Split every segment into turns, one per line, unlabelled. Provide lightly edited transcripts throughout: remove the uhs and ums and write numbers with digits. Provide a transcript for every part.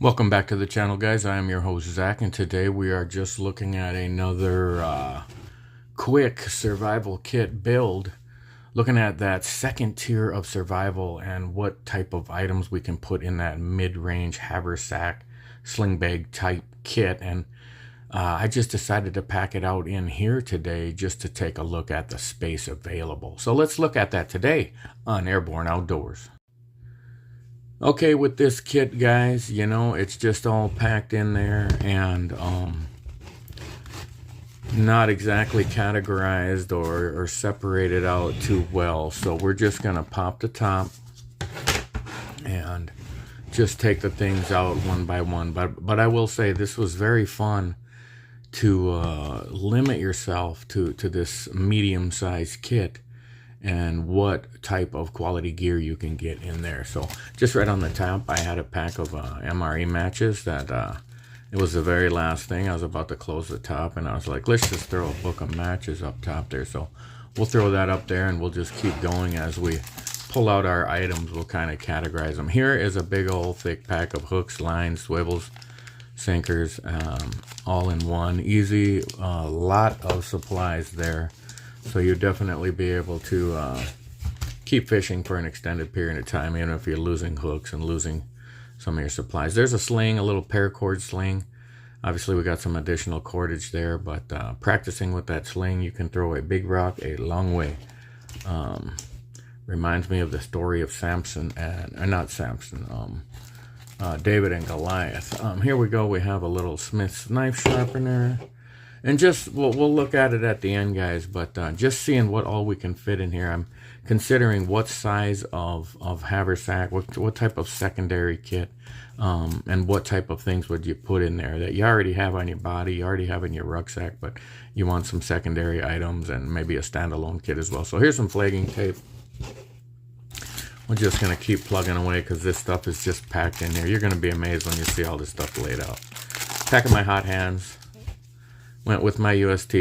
Welcome back to the channel, guys. I am your host Zach, and today we are just looking at another quick survival kit build, looking at that second tier of survival and what type of items we can put in that mid-range haversack sling bag type kit. And I just decided to pack it out in here today just to take a look at the space available. So let's look at that today on Airborne Outdoors. Okay, with this kit, guys, you know, it's just all packed in there and not exactly categorized or separated out too well. So we're just going to pop the top and just take the things out one by one. But I will say this was very fun to limit yourself to this medium-sized kit and what type of quality gear you can get in there. So just right on the top, I had a pack of MRE matches that it was the very last thing. I was about to close the top and I was like, let's just throw a book of matches up top there. So we'll throw that up there and we'll just keep going as we pull out our items. We'll kind of categorize them. Here is a big old thick pack of hooks, lines, swivels, sinkers, all in one. Easy, a lot of supplies there. So you'll definitely be able to keep fishing for an extended period of time, even if you're losing hooks and losing some of your supplies. There's a sling, a little paracord sling. Obviously, we got some additional cordage there, but practicing with that sling, you can throw a big rock a long way. Reminds me of the story of Samson and, not Samson, David and Goliath. Here we go. We have a little Smith's knife sharpener. And just, we'll look at it at the end, guys, but just seeing what all we can fit in here. I'm considering what size of haversack, what type of secondary kit, and what type of things would you put in there that you already have on your body, you already have in your rucksack, but you want some secondary items and maybe a standalone kit as well. So here's some flagging tape. We're just going to keep plugging away because this stuff is just packed in here. You're going to be amazed when you see all this stuff laid out. Packing my hot hands. Went with my UST,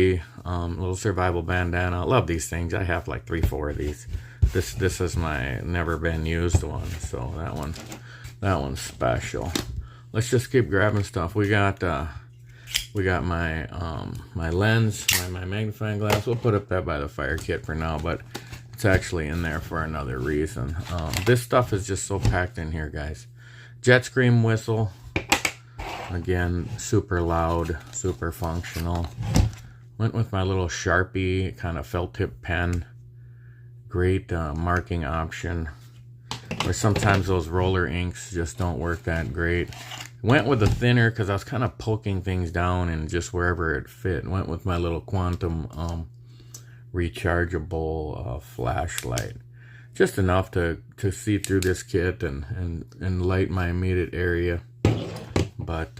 little survival bandana. Love these things. I have like 3-4 of these. This is my never been used one, so that one's special. Let's just keep grabbing stuff. We got my my lens, my magnifying glass. We'll put up that by the fire kit for now, but it's actually in there for another reason. This stuff is just so packed in here, guys. Jet scream whistle. Again, super loud, super functional. Went with my little Sharpie kind of felt tip pen. Great marking option. Or sometimes those roller inks just don't work that great. Went with the thinner because I was kind of poking things down and just wherever it fit. Went with my little quantum rechargeable flashlight. Just enough to see through this kit and light my immediate area. But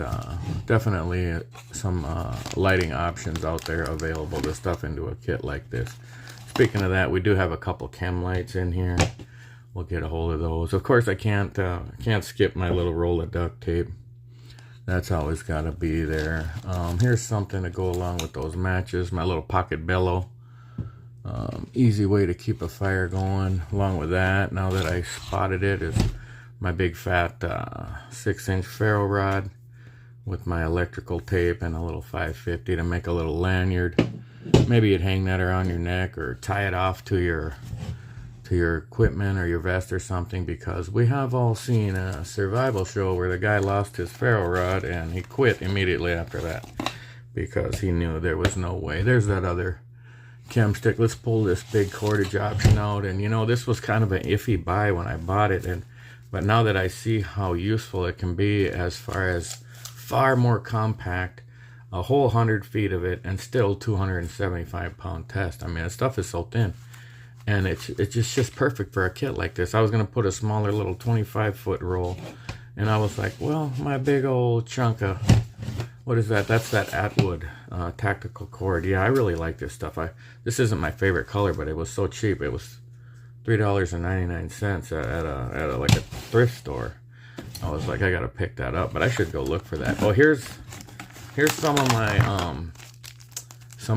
definitely some lighting options out there available to stuff into a kit like this. Speaking of that, we do have a couple chem lights in here. We'll get a hold of those. Of course, I can't skip my little roll of duct tape. That's always got to be there. Here's something to go along with those matches. My little pocket bellow. Easy way to keep a fire going. Along with that, now that I spotted it, is my big fat 6-inch ferro rod with my electrical tape and a little 550 to make a little lanyard. Maybe you'd hang that around your neck or tie it off to your equipment or your vest or something, because we have all seen a survival show where the guy lost his ferro rod and he quit immediately after that because he knew there was no way. There's that other chem stick. Let's pull this big cordage option out. And you know, this was kind of an iffy buy when I bought it, but now that I see how useful it can be as far more compact, a whole 100 feet of it, and still 275-pound test. I mean, the stuff is so thin, and it's just perfect for a kit like this. I was going to put a smaller little 25-foot roll, and I was like, well, my big old chunk of, what is that? That's that Atwood tactical cord. Yeah, I really like this stuff. This isn't my favorite color, but it was so cheap. It was $3.99 at a like a thrift store. I was like, I gotta pick that up, but I should go look for that. Oh, here's some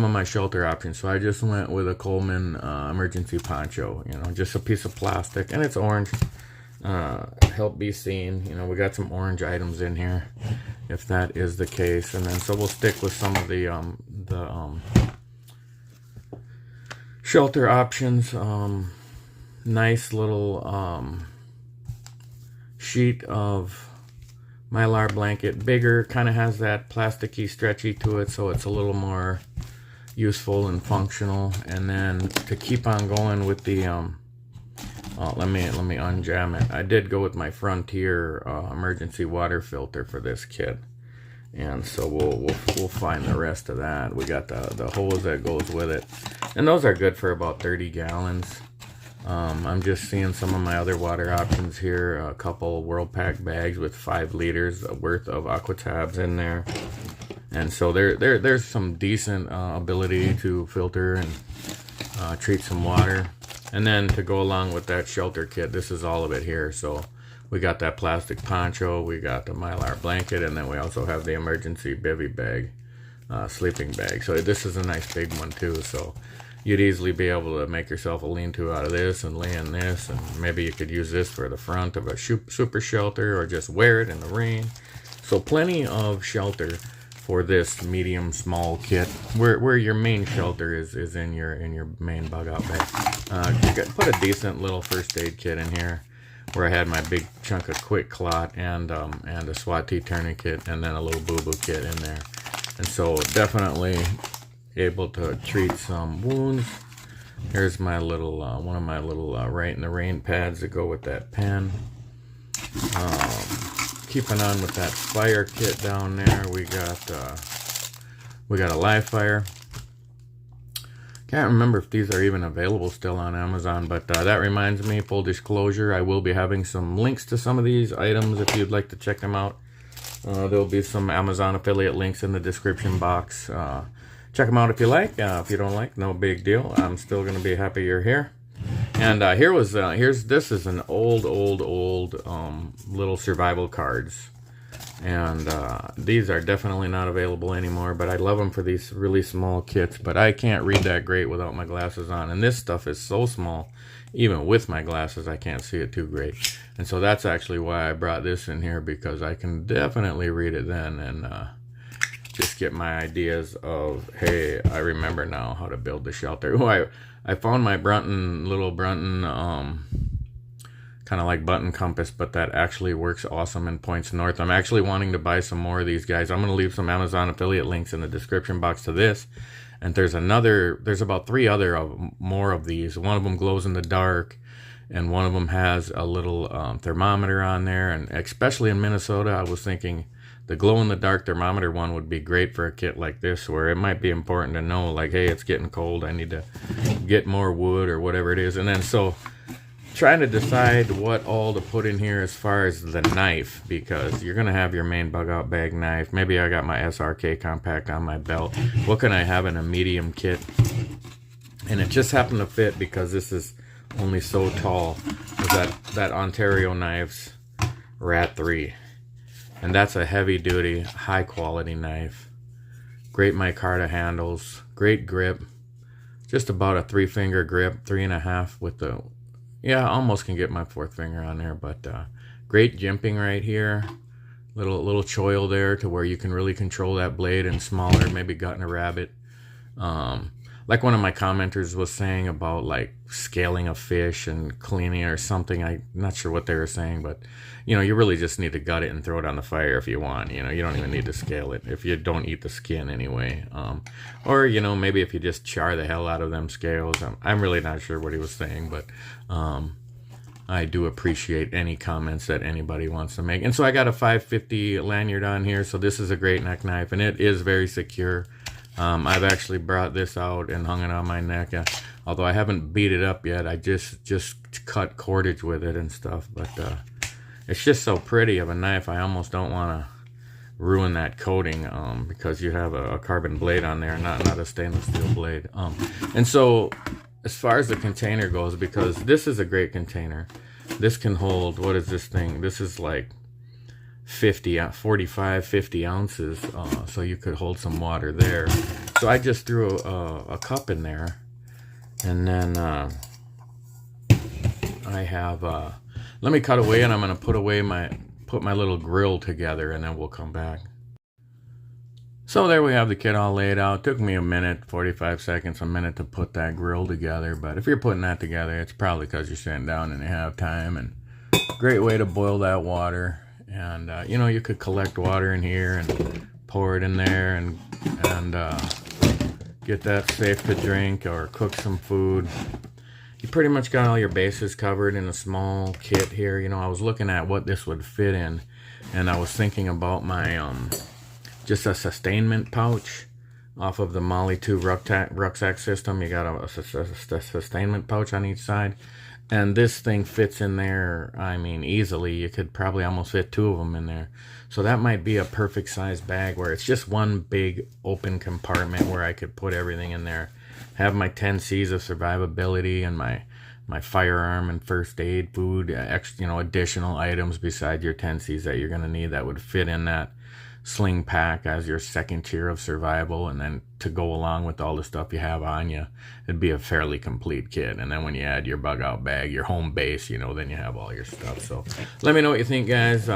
of my shelter options. So I just went with a Coleman emergency poncho. You know, just a piece of plastic, and it's orange. help be seen. You know, we got some orange items in here, if that is the case. And then so we'll stick with some of the shelter options. Nice little sheet of Mylar blanket, bigger, kind of has that plasticky, stretchy to it, so it's a little more useful and functional. And then to keep on going with the let me unjam it. I did go with my Frontier emergency water filter for this kit, and so we'll find the rest of that. We got the hose that goes with it, and those are good for about 30 gallons. I'm just seeing some of my other water options here. A couple Whirl pack bags with 5 liters worth of Aqua Tabs in there, and so there's some decent ability to filter and treat some water. And then to go along with that shelter kit, this is all of it here. So we got that plastic poncho, we got the Mylar blanket, and then we also have the emergency bivy bag, sleeping bag. So this is a nice big one too. So you'd easily be able to make yourself a lean-to out of this and lay in this, and maybe you could use this for the front of a super shelter, or just wear it in the rain. So plenty of shelter for this medium small kit, where your main shelter is in your main bug out bag. Put a decent little first aid kit in here, where I had my big chunk of quick clot and a Swat T Tourniquet, and then a little boo-boo kit in there. And so definitely able to treat some wounds. Here's my little one of my little Rite in the rain pads that go with that pen. Keeping on with that fire kit down there, we got a live fire. Can't remember if these are even available still on Amazon, but that reminds me, full disclosure, I will be having some links to some of these items if you'd like to check them out. There'll be some Amazon affiliate links in the description box. Check them out if you like. If you don't like, no big deal. I'm still going to be happy you're here. And this is an old little survival cards, and these are definitely not available anymore, but I love them for these really small kits. But I can't read that great without my glasses on, and this stuff is so small, even with my glasses I can't see it too great. And so that's actually why I brought this in here, because I can definitely read it then, and just get my ideas of, hey, I remember now how to build the shelter. I found my little Brunton, kind of like button compass, but that actually works awesome and points north. I'm actually wanting to buy some more of these guys. I'm going to leave some Amazon affiliate links in the description box to this. And there's about 3 more of these. One of them glows in the dark, and one of them has a little thermometer on there. And especially in Minnesota, I was thinking the glow-in-the-dark thermometer one would be great for a kit like this, where it might be important to know, like, hey, it's getting cold, I need to get more wood or whatever it is. And then so trying to decide what all to put in here as far as the knife, because you're going to have your main bug out bag knife. Maybe I got my SRK compact on my belt. What can I have in a medium kit? And it just happened to fit because this is only so tall. That Ontario Knives Rat 3. And that's a heavy duty, high quality knife. Great micarta handles, great grip. Just about a 3-finger grip, 3.5 with the, yeah, almost can get my 4th finger on there, but great jimping right here. Little choil there to where you can really control that blade, and smaller, maybe gutting a rabbit. Like one of my commenters was saying about like scaling a fish and cleaning or something. I'm not sure what they were saying, but you know, you really just need to gut it and throw it on the fire if you want. You know, you don't even need to scale it if you don't eat the skin anyway. Or, you know, maybe if you just char the hell out of them scales. I'm really not sure what he was saying, but I do appreciate any comments that anybody wants to make. And so I got a 550 lanyard on here. So this is a great neck knife, and it is very secure. I've actually brought this out and hung it on my neck, although I haven't beat it up yet. I just cut cordage with it and stuff, but it's just so pretty of a knife. I almost don't want to ruin that coating because you have a carbon blade on there, not a stainless steel blade. And so as far as the container goes, because this is a great container, this can hold, what is this thing? This is like 50 ounces, so you could hold some water there. So I just threw a cup in there, and then I have let me cut away, and I'm going to put my little grill together, and then we'll come back. So there we have the kit all laid out. Took me a minute, 45 seconds, a minute to put that grill together. But if you're putting that together, it's probably because you're sitting down and you have time. And great way to boil that water. And, you know, you could collect water in here and pour it in there and get that safe to drink or cook some food. You pretty much got all your bases covered in a small kit here. You know, I was looking at what this would fit in. And I was thinking about my... just a sustainment pouch off of the Molly 2 rucksack system. You got a sustainment pouch on each side. And this thing fits in there, I mean, easily. You could probably almost fit 2 of them in there. So that might be a perfect size bag where it's just one big open compartment where I could put everything in there. Have my 10 C's of survivability and my firearm and first aid, food, you know, additional items beside your 10 C's that you're going to need that would fit in that sling pack as your second tier of survival, and then to go along with all the stuff you have on you, it'd be a fairly complete kit. And then when you add your bug out bag, your home base, you know, then you have all your stuff. So let me know what you think, guys.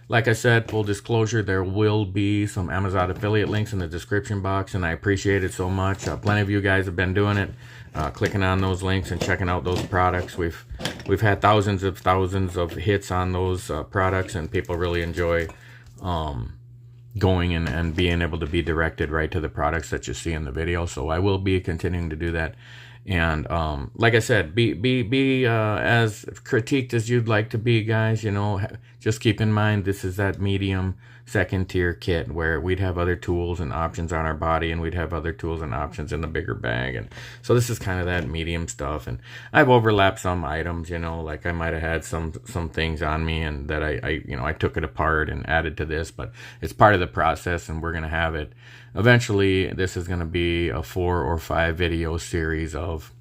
Like I said, full disclosure, there will be some Amazon affiliate links in the description box, and I appreciate it so much. Plenty of you guys have been doing it, clicking on those links and checking out those products. We've had thousands of hits on those products, and people really enjoy going and being able to be directed right to the products that you see in the video. So I will be continuing to do that. And like I said, be as critiqued as you'd like to be, guys. You know, just keep in mind this is that medium second tier kit where we'd have other tools and options on our body, and we'd have other tools and options in the bigger bag. And so this is kind of that medium stuff. And I've overlapped some items, you know, like I might have had some things on me and that I took it apart and added to this, but it's part of the process, and we're going to have it. Eventually, this is going to be a 4 or 5 video series of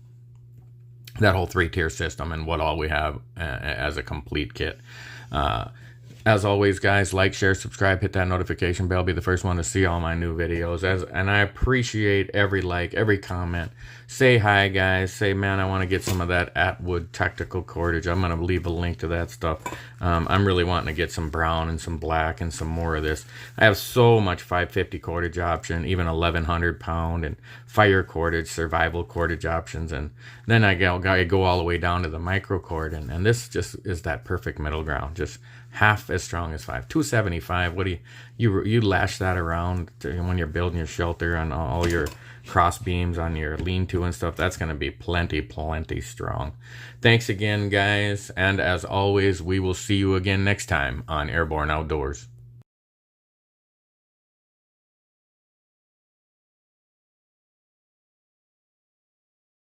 that whole 3-tier system and what all we have as a complete kit. As always, guys, like, share, subscribe, hit that notification bell, be the first one to see all my new videos. And I appreciate every like, every comment. Say hi, guys. Say, man, I want to get some of that Atwood tactical cordage. I'm going to leave a link to that stuff. I'm really wanting to get some brown and some black and some more of this. I have so much 550 cordage option, even 1100 pound, and fire cordage, survival cordage options. And then I go all the way down to the micro cord. And this just is that perfect middle ground. Just half as strong as 275. What do you lash that around when you're building your shelter on all your cross beams on your lean-to and stuff? That's going to be plenty strong. Thanks again, guys, and as always, we will see you again next time on Airborne Outdoors.